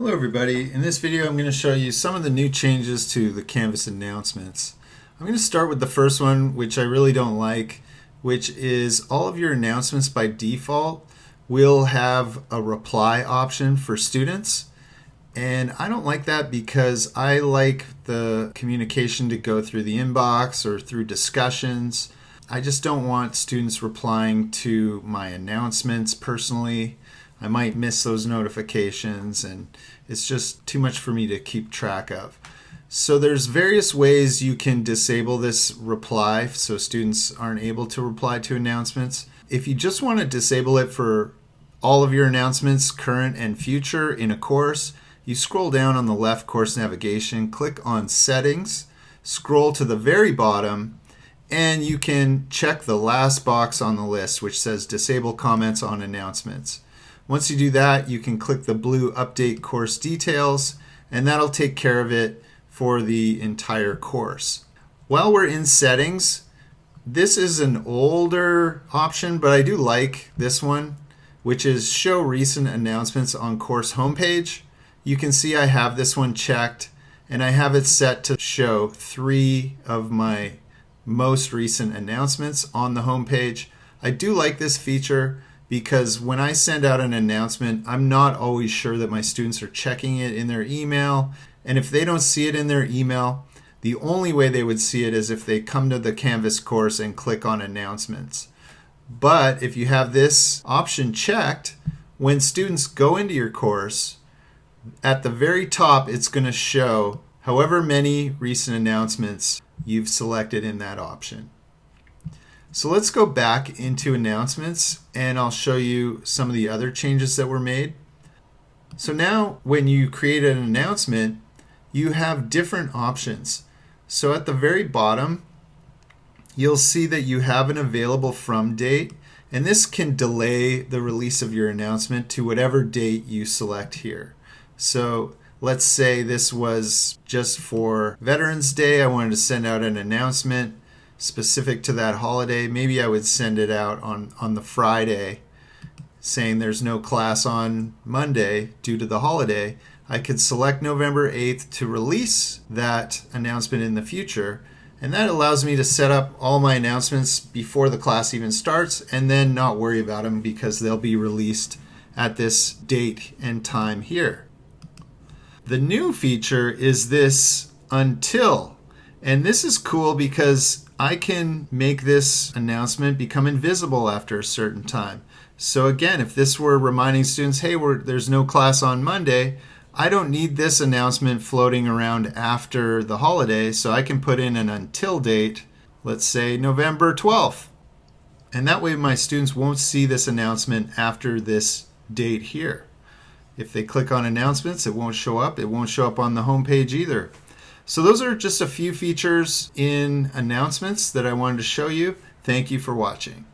Hello everybody. In this video I'm going to show you some of the new changes to the Canvas announcements. I'm going to start with the first one, which I really don't like, which is all of your announcements by default will have a reply option for students. And I don't like that because I like the communication to go through the inbox or through discussions. I just don't want students replying to my announcements personally. I might miss those notifications and it's just too much for me to keep track of. So there's various ways you can disable this reply so students aren't able to reply to announcements. If you just want to disable it for all of your announcements, current and future in a course, you scroll down on the left course navigation, click on settings, scroll to the very bottom, and you can check the last box on the list which says disable comments on announcements. Once you do that, you can click the blue update course details and that'll take care of it for the entire course. While we're in settings, this is an older option, but I do like this one, which is show recent announcements on course homepage. You can see I have this one checked and I have it set to show 3 of my most recent announcements on the homepage. I do like this feature because when I send out an announcement, I'm not always sure that my students are checking it in their email. And if they don't see it in their email, the only way they would see it is if they come to the Canvas course and click on announcements. But if you have this option checked, when students go into your course, at the very top, it's going to show however many recent announcements you've selected in that option. So let's go back into announcements and I'll show you some of the other changes that were made. So now when you create an announcement, you have different options. So at the very bottom, you'll see that you have an available from date, and this can delay the release of your announcement to whatever date you select here. So let's say this was just for Veterans Day. I wanted to send out an announcement specific to that holiday. Maybe I would send it out on the Friday saying there's no class on Monday due to the holiday. I could select November 8th to release that announcement in the future, and that allows me to set up all my announcements before the class even starts and then not worry about them because they'll be released at this date and time here. The new feature is this until, and this is cool because I can make this announcement become invisible after a certain time. So again, if this were reminding students, hey, there's no class on Monday, I don't need this announcement floating around after the holiday, so I can put in an until date, let's say November 12th. And that way my students won't see this announcement after this date here. If they click on announcements, it won't show up. It won't show up on the home page either. So those are just a few features in announcements that I wanted to show you. Thank you for watching.